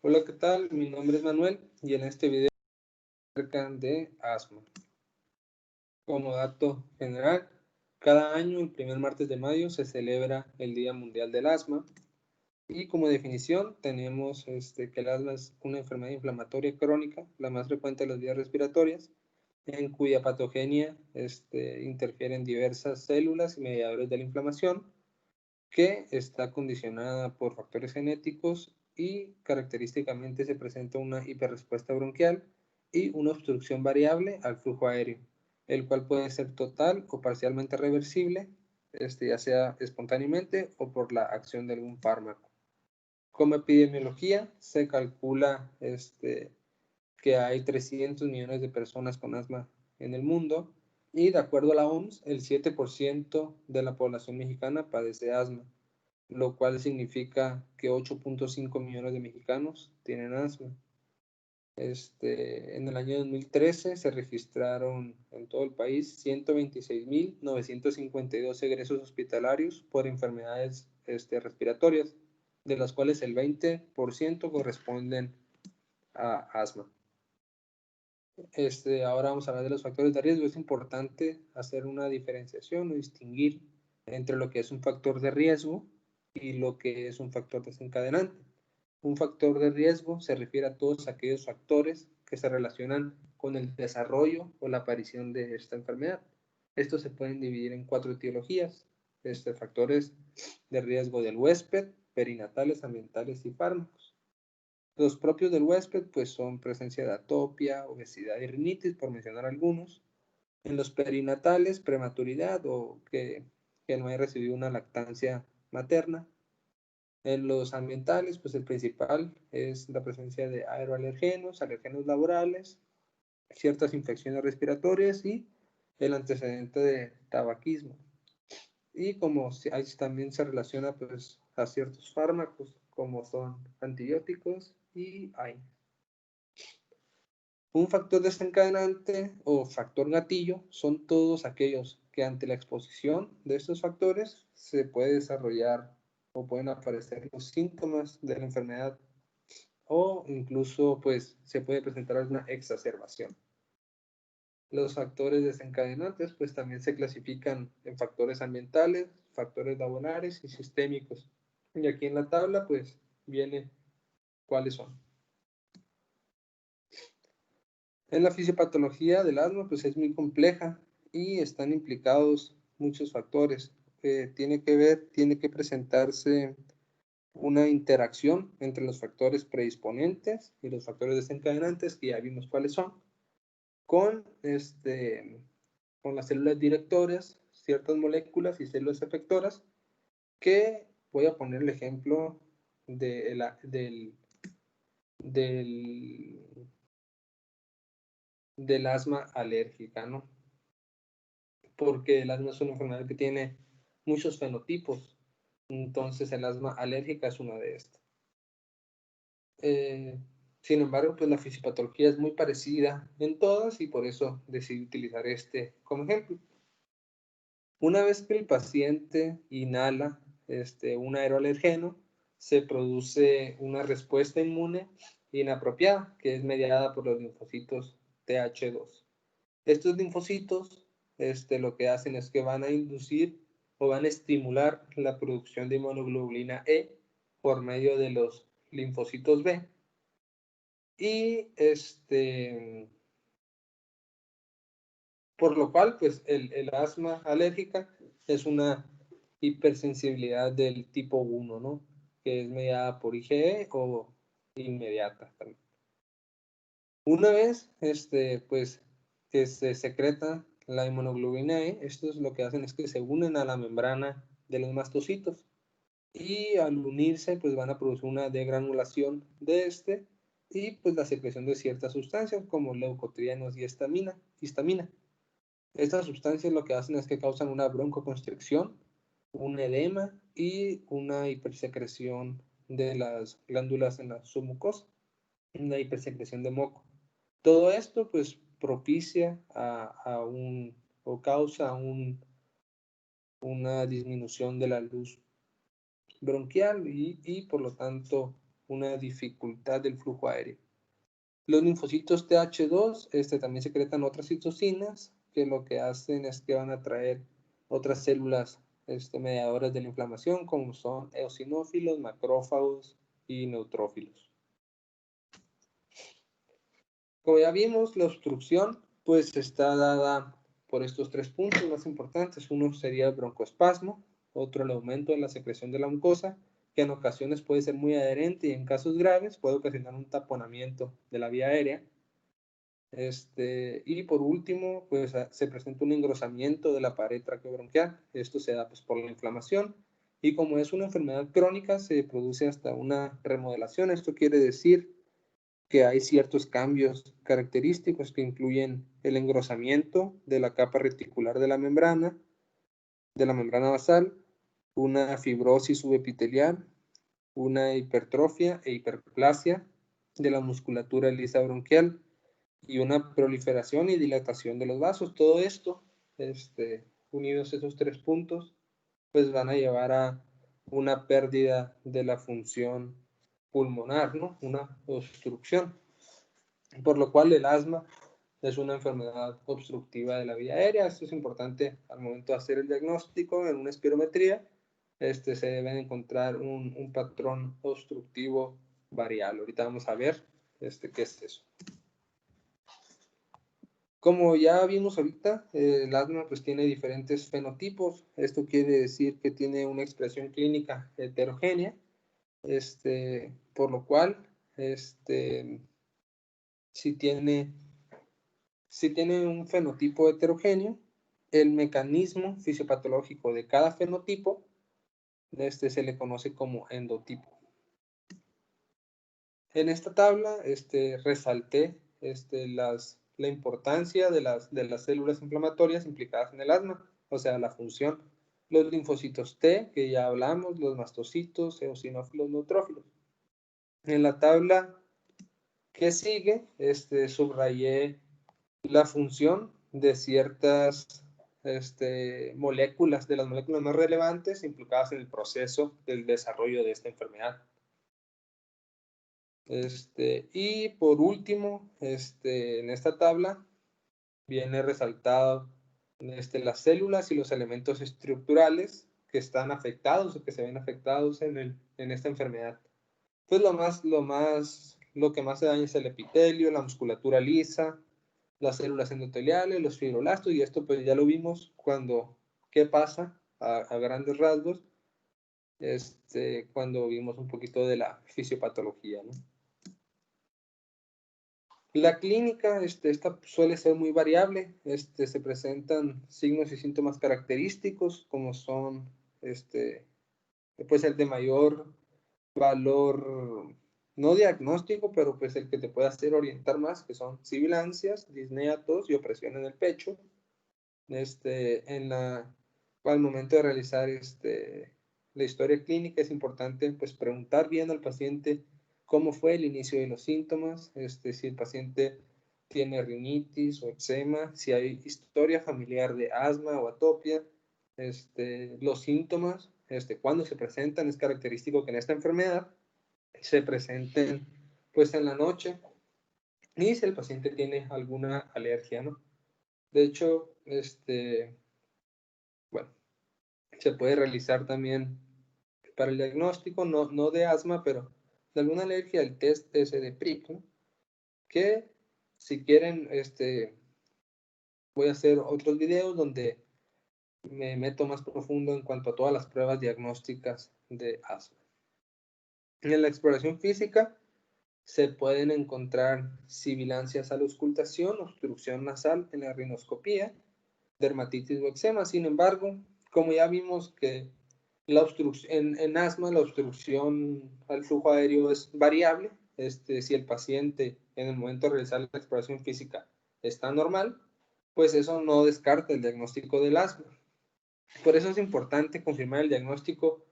Hola, ¿qué tal? Mi nombre es Manuel y en este video acerca de asma. Como dato general, cada año el primer martes de mayo se celebra el Día Mundial del Asma y como definición tenemos que el asma es una enfermedad inflamatoria crónica, la más frecuente de las vías respiratorias, en cuya patogenia interfieren diversas células y mediadores de la inflamación, que está condicionada por factores genéticos y característicamente se presenta una hiperrespuesta bronquial y una obstrucción variable al flujo aéreo, el cual puede ser total o parcialmente reversible, ya sea espontáneamente o por la acción de algún fármaco. Como epidemiología, se calcula que hay 300 millones de personas con asma en el mundo y de acuerdo a la OMS, el 7% de la población mexicana padece asma, lo cual significa que 8.5 millones de mexicanos tienen asma. En el año 2013 se registraron en todo el país 126.952 egresos hospitalarios por enfermedades respiratorias, de las cuales el 20% corresponden a asma. Ahora vamos a hablar de los factores de riesgo. Es importante hacer una diferenciación o distinguir entre lo que es un factor de riesgo y lo que es un factor desencadenante. Un factor de riesgo se refiere a todos aquellos factores que se relacionan con el desarrollo o la aparición de esta enfermedad. Estos se pueden dividir en 4 etiologías: factores de riesgo del huésped, perinatales, ambientales y fármacos. Los propios del huésped pues son presencia de atopia, obesidad y rinitis, por mencionar algunos. En los perinatales, prematuridad o que no haya recibido una lactancia materna. En los ambientales, pues el principal es la presencia de aeroalergenos, alergenos laborales, ciertas infecciones respiratorias y el antecedente de tabaquismo. Y como también se relaciona pues a ciertos fármacos como son antibióticos y AINES. Un factor desencadenante o factor gatillo son todos aquellos que ante la exposición de estos factores se puede desarrollar o pueden aparecer los síntomas de la enfermedad o incluso pues se puede presentar alguna exacerbación. Los factores desencadenantes pues también se clasifican en factores ambientales, factores laborales y sistémicos. Y aquí en la tabla pues viene cuáles son. En la fisiopatología del asma pues es muy compleja y están implicados muchos factores. Tiene que presentarse una interacción entre los factores predisponentes y los factores desencadenantes, que ya vimos cuáles son, con las células directoras, ciertas moléculas y células efectoras, que voy a poner el ejemplo del asma alérgica, ¿no? Porque el asma es una enfermedad que tiene muchos fenotipos, entonces el asma alérgica es una de estas. Sin embargo, pues la fisiopatología es muy parecida en todas y por eso decidí utilizar como ejemplo. Una vez que el paciente inhala un aeroalergeno, se produce una respuesta inmune inapropiada, que es mediada por los linfocitos Th2. Estos linfocitos lo que hacen es que van a inducir o van a estimular la producción de inmunoglobulina E por medio de los linfocitos B. Y por lo cual, pues el asma alérgica es una hipersensibilidad del tipo 1, ¿no? Que es mediada por IgE o inmediata también. Una vez, pues, que se secreta la inmunoglobulina E, estos lo que hacen es que se unen a la membrana de los mastocitos y al unirse, pues van a producir una degranulación de y pues la secreción de ciertas sustancias como leucotrienos y histamina. Estas sustancias lo que hacen es que causan una broncoconstricción, un edema y una hipersecreción de las glándulas en la submucosa, una hipersecreción de moco. Todo esto pues propicia o causa una disminución de la luz bronquial y por lo tanto una dificultad del flujo aéreo. Los linfocitos TH2 también secretan otras citocinas que lo que hacen es que van a atraer otras células mediadoras de la inflamación, como son eosinófilos, macrófagos y neutrófilos. Como ya vimos, la obstrucción pues está dada por estos tres puntos más importantes. Uno sería el broncoespasmo, otro el aumento de la secreción de la mucosa, que en ocasiones puede ser muy adherente y en casos graves puede ocasionar un taponamiento de la vía aérea. Y por último, pues se presenta un engrosamiento de la pared traqueobronquial. Esto se da pues, por la inflamación y como es una enfermedad crónica se produce hasta una remodelación. Esto quiere decir que hay ciertos cambios característicos que incluyen el engrosamiento de la capa reticular de la membrana basal, una fibrosis subepitelial, una hipertrofia e hiperplasia de la musculatura lisa bronquial y una proliferación y dilatación de los vasos. Todo esto, unidos esos tres puntos, pues van a llevar a una pérdida de la función pulmonar, ¿no? Una obstrucción. Por lo cual el asma es una enfermedad obstructiva de la vía aérea. Esto es importante al momento de hacer el diagnóstico en una espirometría. Se debe encontrar un patrón obstructivo variable. Ahorita vamos a ver qué es eso. Como ya vimos ahorita, el asma pues tiene diferentes fenotipos. Esto quiere decir que tiene una expresión clínica heterogénea, por lo cual, si tiene un fenotipo heterogéneo, el mecanismo fisiopatológico de cada fenotipo se le conoce como endotipo. En esta tabla resalté la importancia de las células inflamatorias implicadas en el asma, o sea, la función. Los linfocitos T, que ya hablamos, los mastocitos, eosinófilos, neutrófilos. En la tabla que sigue, subrayé la función de ciertas moléculas, de las moléculas más relevantes implicadas en el proceso del desarrollo de esta enfermedad. Y por último, en esta tabla viene resaltado las células y los elementos estructurales que están afectados o que se ven afectados en esta enfermedad. Pues lo que más se daña es el epitelio, la musculatura lisa, las células endoteliales, los fibroblastos, y esto pues ya lo vimos ¿qué pasa a grandes rasgos? Cuando vimos un poquito de la fisiopatología, ¿no? La clínica, esta suele ser muy variable, se presentan signos y síntomas característicos como son, pues el de mayor valor, no diagnóstico, pero pues el que te puede hacer orientar más, que son sibilancias, disnea, tos y opresión en el pecho. Al momento de realizar la historia clínica es importante pues preguntar bien al paciente cómo fue el inicio de los síntomas, si el paciente tiene rinitis o eczema, si hay historia familiar de asma o atopia, los síntomas, cuándo se presentan. Es característico que en esta enfermedad se presenten pues en la noche y si el paciente tiene alguna alergia, ¿no? De hecho, bueno, se puede realizar también para el diagnóstico, no de asma, pero de alguna alergia, el test ese de PRIC, ¿no? Que si quieren, voy a hacer otros videos donde me meto más profundo en cuanto a todas las pruebas diagnósticas de asma. En la exploración física se pueden encontrar sibilancias a la auscultación, obstrucción nasal en la rinoscopía, dermatitis o eczema. Sin embargo, como ya vimos que en asma la obstrucción al flujo aéreo es variable, si el paciente en el momento de realizar la exploración física está normal, pues eso no descarta el diagnóstico del asma. Por eso es importante confirmar el diagnóstico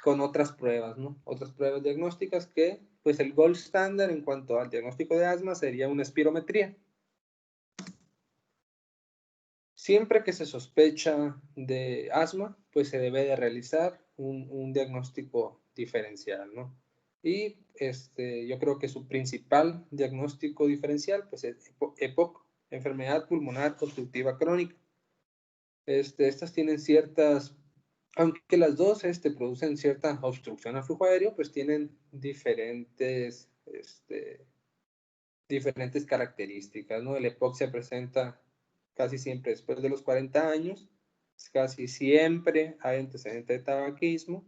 con otras pruebas, ¿no? Otras pruebas diagnósticas que, pues el gold standard en cuanto al diagnóstico de asma sería una espirometría. Siempre que se sospecha de asma, pues se debe de realizar un diagnóstico diferencial, ¿no? Y yo creo que su principal diagnóstico diferencial pues, es EPOC, enfermedad pulmonar obstructiva crónica. Estas tienen ciertas, aunque las dos producen cierta obstrucción al flujo aéreo, pues tienen diferentes características, ¿no? El EPOC se presenta casi siempre después de los 40 años, casi siempre hay antecedente de tabaquismo.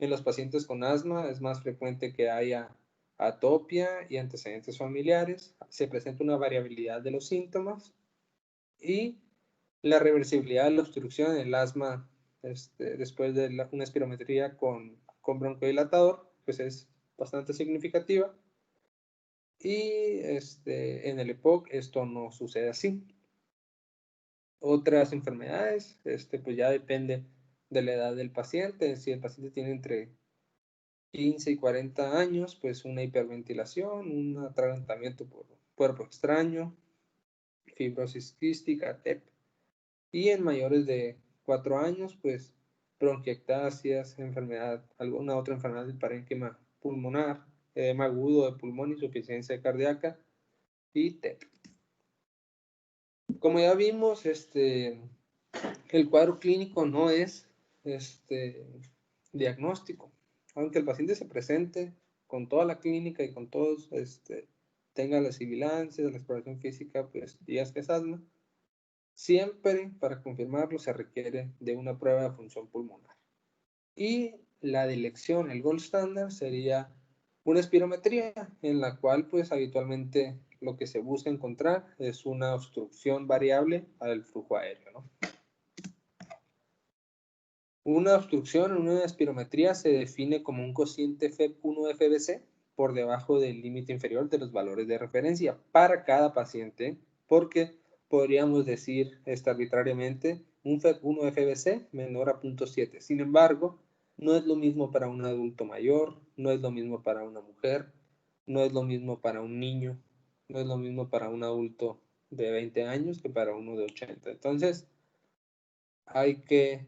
En los pacientes con asma es más frecuente que haya atopia y antecedentes familiares. Se presenta una variabilidad de los síntomas y la reversibilidad de la obstrucción en el asma después de una espirometría con broncodilatador, pues es bastante significativa. Y en el EPOC esto no sucede así. Otras enfermedades, pues ya depende de la edad del paciente. Si el paciente tiene entre 15 y 40 años, pues una hiperventilación, un atragantamiento por cuerpo extraño, fibrosis quística, TEP. Y en mayores de 4 años, pues bronquiectasias, alguna otra enfermedad del parénquima pulmonar, edema agudo de pulmón, insuficiencia cardíaca y TEP. Como ya vimos, el cuadro clínico no es diagnóstico. Aunque el paciente se presente con toda la clínica y con todos, tenga las sibilancias, la exploración física, pues digas que es asma, siempre para confirmarlo se requiere de una prueba de función pulmonar. Y la dilección, el gold standard, sería una espirometría en la cual pues habitualmente lo que se busca encontrar es una obstrucción variable al flujo aéreo, ¿no? Una obstrucción en una espirometría se define como un cociente FEP1-FBC por debajo del límite inferior de los valores de referencia para cada paciente, porque podríamos decir arbitrariamente un FEP1-FBC menor a 0.7. Sin embargo, no es lo mismo para un adulto mayor, no es lo mismo para una mujer, no es lo mismo para un niño, no es lo mismo para un adulto de 20 años que para uno de 80. Entonces, hay que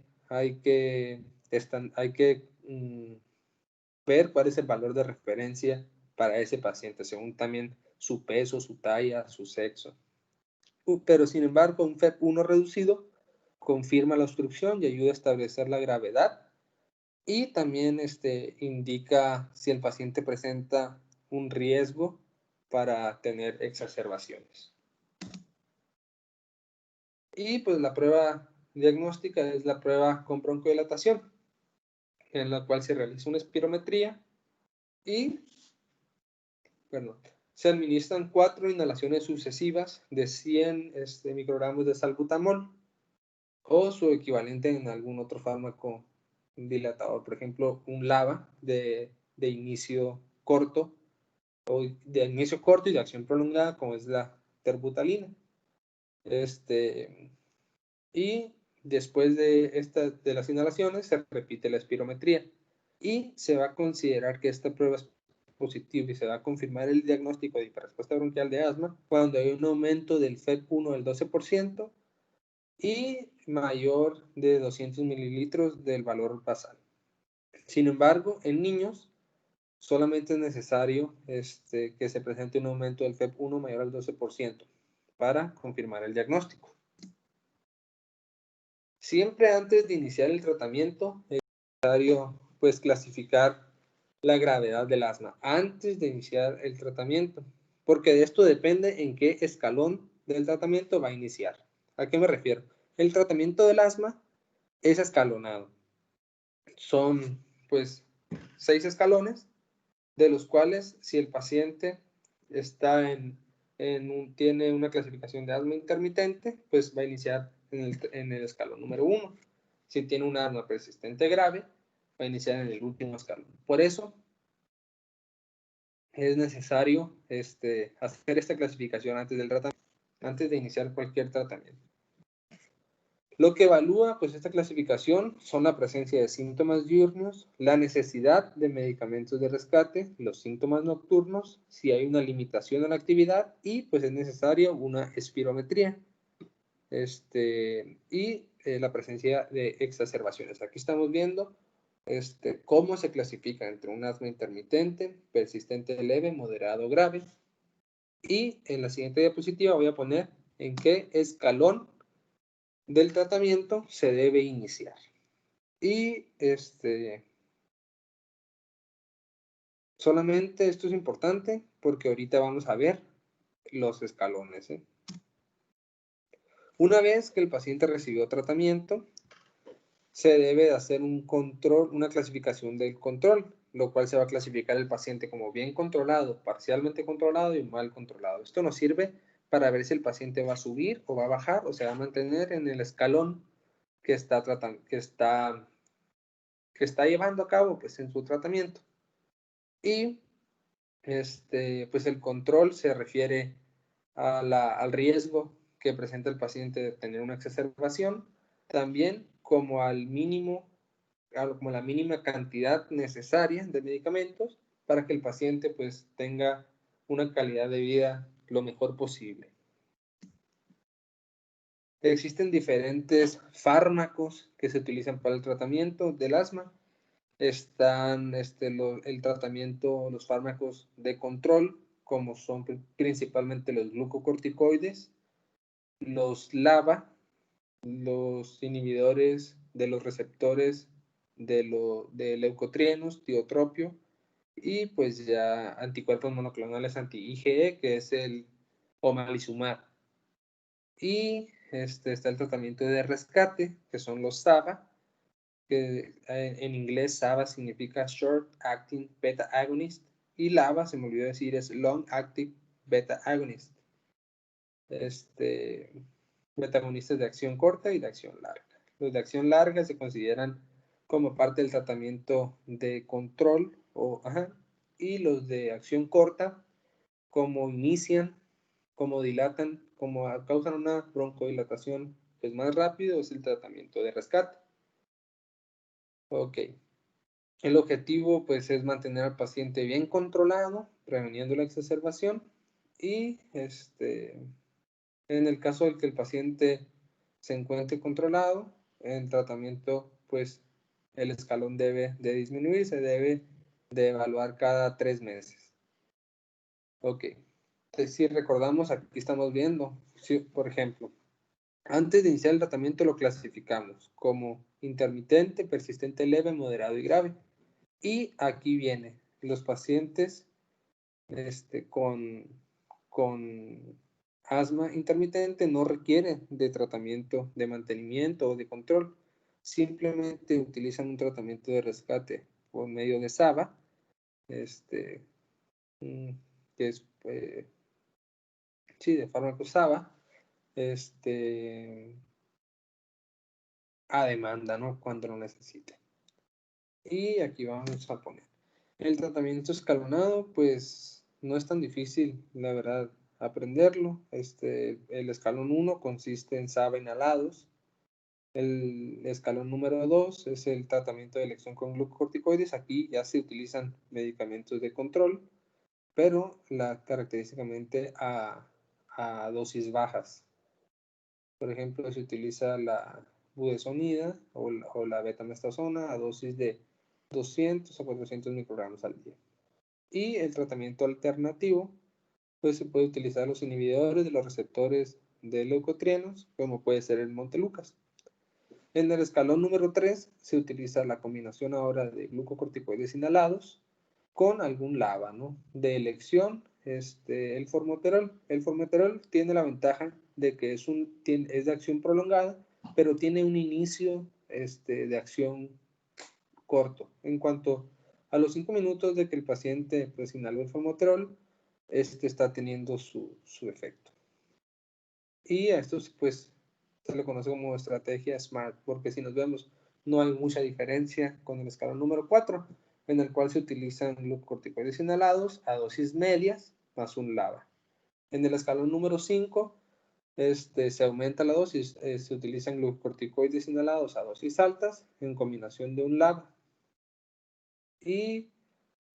ver cuál es el valor de referencia para ese paciente, según también su peso, su talla, su sexo. Pero sin embargo, un FEP1 reducido confirma la obstrucción y ayuda a establecer la gravedad y también indica si el paciente presenta un riesgo para tener exacerbaciones. Y pues la prueba diagnóstica es la prueba con broncodilatación, en la cual se realiza una espirometría y se administran 4 inhalaciones sucesivas de 100 microgramos de salbutamol o su equivalente en algún otro fármaco dilatador, por ejemplo, un LABA de inicio corto o de inicio corto y de acción prolongada, como es la terbutalina. Y después de las inhalaciones se repite la espirometría y se va a considerar que esta prueba es positiva y se va a confirmar el diagnóstico de hiperrespuesta bronquial de asma cuando hay un aumento del FEP1 del 12% y mayor de 200 mililitros del valor basal. Sin embargo, en niños solamente es necesario que se presente un aumento del FEP1 mayor al 12% para confirmar el diagnóstico. Siempre antes de iniciar el tratamiento es necesario pues clasificar la gravedad del asma antes de iniciar el tratamiento, porque de esto depende en qué escalón del tratamiento va a iniciar. ¿A qué me refiero? El tratamiento del asma es escalonado. Son pues 6 escalones, de los cuales si el paciente está tiene una clasificación de asma intermitente, pues va a iniciar en el escalón número 1. Si tiene un asma persistente grave, va a iniciar en el último escalón. Por eso es necesario hacer esta clasificación antes del tratamiento, antes de iniciar cualquier tratamiento. Lo que evalúa pues esta clasificación son la presencia de síntomas diurnos, la necesidad de medicamentos de rescate, los síntomas nocturnos, si hay una limitación en la actividad y pues es necesario una espirometría y la presencia de exacerbaciones. Aquí estamos viendo cómo se clasifica entre un asma intermitente, persistente leve, moderado, grave. Y en la siguiente diapositiva voy a poner en qué escalón del tratamiento se debe iniciar. Y solamente esto es importante porque ahorita vamos a ver los escalones. Una vez que el paciente recibió tratamiento, se debe de hacer un control, una clasificación del control, lo cual se va a clasificar el paciente como bien controlado, parcialmente controlado y mal controlado. Esto nos sirve para ver si el paciente va a subir o va a bajar o se va a mantener en el escalón que está tratando, que está llevando a cabo pues en su tratamiento. Y pues el control se refiere al riesgo que presenta el paciente de tener una exacerbación, también como al mínimo, como la mínima cantidad necesaria de medicamentos para que el paciente pues tenga una calidad de vida lo mejor posible. Existen diferentes fármacos que se utilizan para el tratamiento del asma. Están el tratamiento, los fármacos de control, como son principalmente los glucocorticoides, los LABA, los inhibidores de los receptores de leucotrienos, tiotropio, y pues ya anticuerpos monoclonales anti-IgE, que es el omalizumab. Y está el tratamiento de rescate, que son los SABA, que en inglés SABA significa Short Acting Beta Agonist, y LABA, se me olvidó decir, es Long Acting Beta Agonist. Beta agonistas de acción corta y de acción larga. Los de acción larga se consideran como parte del tratamiento de control, y los de acción corta, como inician, como dilatan, como causan una broncodilatación pues más rápido, es el tratamiento de rescate. Ok. El objetivo pues es mantener al paciente bien controlado, preveniendo la exacerbación, y en el caso de que el paciente se encuentre controlado, el tratamiento pues el escalón debe de disminuir, se debe de evaluar cada 3 meses. Ok. Entonces, si recordamos, aquí estamos viendo, por ejemplo, antes de iniciar el tratamiento lo clasificamos como intermitente, persistente leve, moderado y grave. Y aquí viene, los pacientes con asma intermitente no requieren de tratamiento de mantenimiento o de control. Simplemente utilizan un tratamiento de rescate por medio de SABA, que es, de fármaco SABA, a demanda, ¿no? Cuando lo necesite. Y aquí vamos a poner. El tratamiento escalonado, pues no es tan difícil, la verdad, aprenderlo. El escalón 1 consiste en SABA inhalados. El escalón número 2 es el tratamiento de elección con glucocorticoides. Aquí ya se utilizan medicamentos de control, pero característicamente a dosis bajas. Por ejemplo, se utiliza la budesonida o la betamestazona a dosis de 200 a 400 microgramos al día. Y el tratamiento alternativo, pues se puede utilizar los inhibidores de los receptores de leucotrienos, como puede ser el Montelukast. En el escalón número 3 se utiliza la combinación ahora de glucocorticoides inhalados con algún LABA, ¿no? De elección, el formoterol. El formoterol tiene la ventaja de que es de acción prolongada, pero tiene un inicio de acción corto. En cuanto a los 5 minutos de que el paciente pues inhaló el formoterol, está teniendo su efecto. Y a esto pues se le conoce como estrategia SMART, porque si nos vemos, no hay mucha diferencia con el escalón número 4, en el cual se utilizan glucocorticoides inhalados a dosis medias más un LABA. En el escalón número 5, se aumenta la dosis, se utilizan glucocorticoides inhalados a dosis altas en combinación de un LABA. Y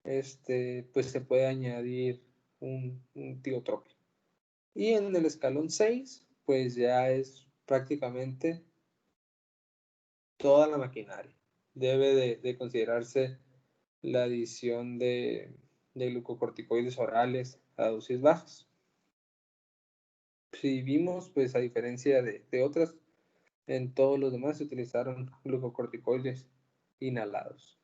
pues se puede añadir un tiotropio. Y en el escalón 6, pues ya es prácticamente toda la maquinaria. debe de considerarse la adición de glucocorticoides orales a dosis bajas. Si vimos, pues a diferencia de otras, en todos los demás se utilizaron glucocorticoides inhalados.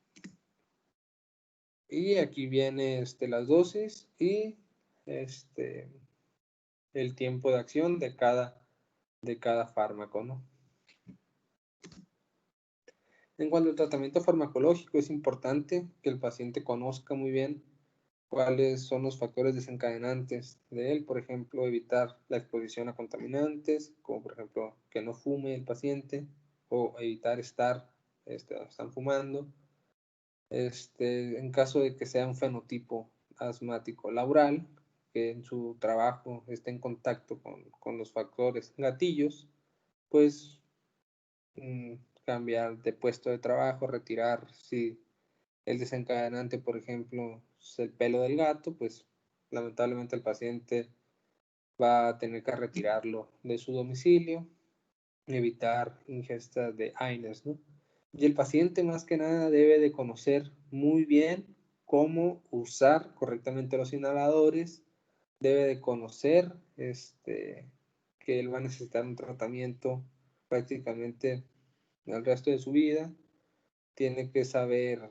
Y aquí viene las dosis y el tiempo de acción de cada fármaco, ¿no? En cuanto al tratamiento farmacológico, es importante que el paciente conozca muy bien cuáles son los factores desencadenantes de él. Por ejemplo, evitar la exposición a contaminantes, como por ejemplo que no fume el paciente, o evitar estar están fumando. En caso de que sea un fenotipo asmático laboral, que en su trabajo esté en contacto con los factores gatillos, pues cambiar de puesto de trabajo, retirar, si el desencadenante, por ejemplo, es el pelo del gato, pues lamentablemente el paciente va a tener que retirarlo de su domicilio, evitar ingestas de AINES, ¿no? Y el paciente más que nada debe de conocer muy bien cómo usar correctamente los inhaladores, debe de conocer que él va a necesitar un tratamiento prácticamente el resto de su vida, tiene que saber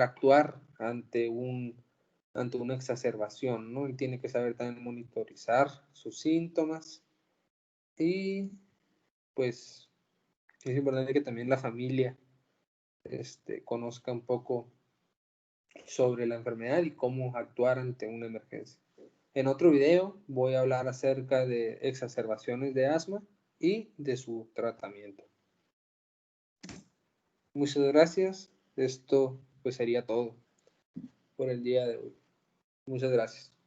actuar ante una exacerbación, ¿no? Él tiene que saber también monitorizar sus síntomas y pues es importante que también la familia conozca un poco sobre la enfermedad y cómo actuar ante una emergencia. En otro video voy a hablar acerca de exacerbaciones de asma y de su tratamiento. Muchas gracias. Esto pues sería todo por el día de hoy. Muchas gracias.